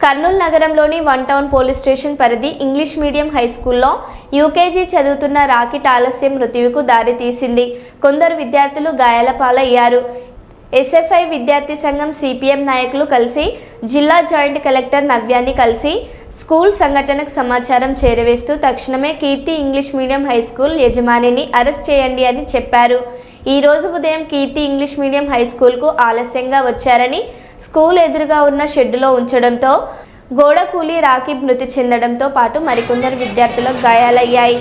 కర్నూలు నగరంలోని one town police station పరిధి English medium high స్కూల్లో యూకేజీ చదువుతున్న రాకెట్ ఆలస్యం మృత్యువుకు దారితీసింది. కొందరు విద్యార్థులు గాయాల పాలయ్యారు. ఎస్ఎఫ్ఐ విద్యార్థి సంఘం సిపిఎం నాయకులు కలిసి జిల్లా జాయింట్ కలెక్టర్ నవ్యాన్ని కలిసి స్కూల్ సంఘటనకు సమాచారం చేరవేస్తూ తక్షణమే కీర్తి ఇంగ్లీష్ మీడియం హై స్కూల్ యజమానిని అరెస్ట్ చేయండి అని చెప్పారు. ఈ రోజు ఉదయం కీర్తి ఇంగ్లీష్ మీడియం హై స్కూల్కు ఆలస్యంగా వచ్చారని, స్కూల్ ఎదురుగా ఉన్న షెడ్డులో ఉంచడంతో గోడ కూలి రాకీబ్ మృతి చెందడంతో పాటు మరికొందరు విద్యార్థులకు గాయాలయ్యాయి.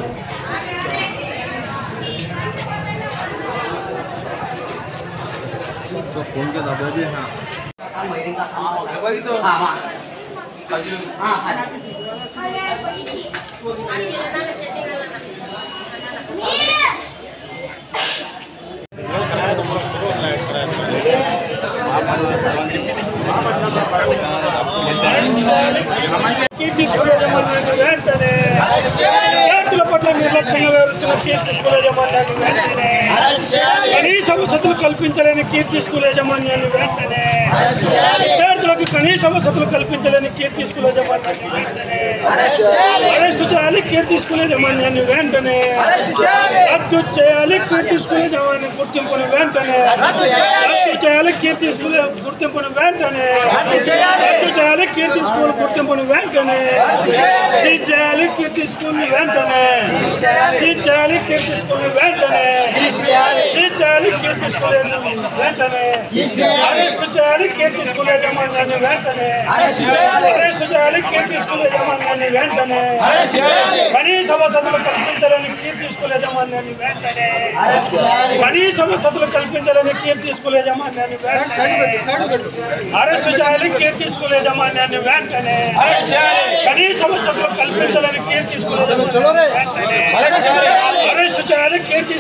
కీర్తి స్కూల్ యజమానులకు వెంటనే విద్యార్థుల పట్ల నిర్లక్ష్యంగా వ్యవహరిస్తున్న కీర్తి స్కూల్ యజమాన్యాన్ని వెంటనే కనీస వసతులు కల్పించలేని కీర్తి స్కూల్ యజమాన్యాన్ని వెంటనే విద్యార్థులకు కనీస వసతులు కల్పించలేని కీర్తి స్కూల్ యజమాన్యాన్ని వెంటనే అరెస్టు చేయాలి. కీర్తి స్కూల్ యజమాన్యాన్ని వెంటనే రద్దు చేయాలి. కీర్తి స్కూల్ యజమాన్యం గుర్తింపును వెంటనే రద్దు చేయాలి. కీర్తి స్కూల్ గుర్తింపును వెంటనే రద్దు చేయాలి. కీర్తి స్కూల్ గుర్తింపును వెంటనే సీజ్ చేయాలి. కీర్తి స్కూల్ వెంటనే సీజ్ చేయాలి. కీర్తి స్కూల్ వెంటనే సీజ్ చేయాలి. కీర్తి స్కూల్ వెంటనే అరెస్టు చేయాలి. కీర్తి స్కూల్ యజమాన్యాన్ని వెంటనే అరెస్టు చేయాలి. కీర్తి స్కూల్ యజమాన్యాన్ని వెంటనే కనీస వసతులు కల్పించాలని కీర్తి స్కూల్ యజమాన్యాన్ని వెంటనే కనీస వసతులు కల్పించాలని కీర్తి స్కూల్ యజమాన్యాన్ని వెంటనే అరెస్టు చేయాలి. కీర్తి స్కూల్ యజమాన్యాన్ని వెంటనే కనీస వసతులు కల్పించాలని కీర్తి స్కూల్ యజమాన్యాన్ని వెంటనే అరెస్టు చేయాలి. కీర్తి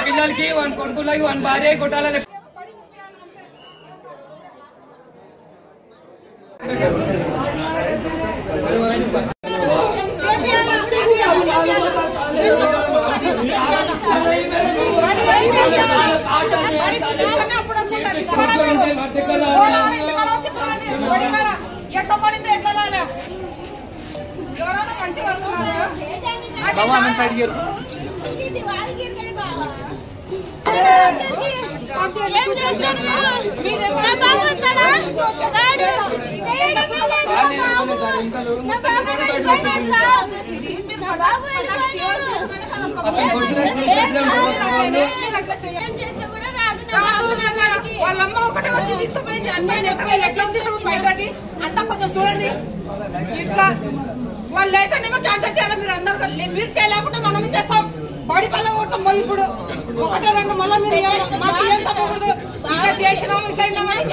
పిల్లలకి వన్ కొడుకులకి వన్ భార్య కొట్టాలని వాళ్ళమ్మ ఒకటే వచ్చి తీసుకుపోయింది. ఎట్లా తీసుకుపోయింది అంతా కొంచెం చూడండి. ఇట్లా వాళ్ళు లేసనేమో క్యాన్సల్ చేయాలి. మీరు అందరు మీరు చేయలేకుండా మనం చేస్తాం. బాడీ పళ్ళ కొడతాం. మళ్ళీ ఇప్పుడు ఒకటే రెండు మళ్ళీ మీరు మాకు ఏం తప్పకూడదు. ఇంకా చేసినాం ఇంకా మాకు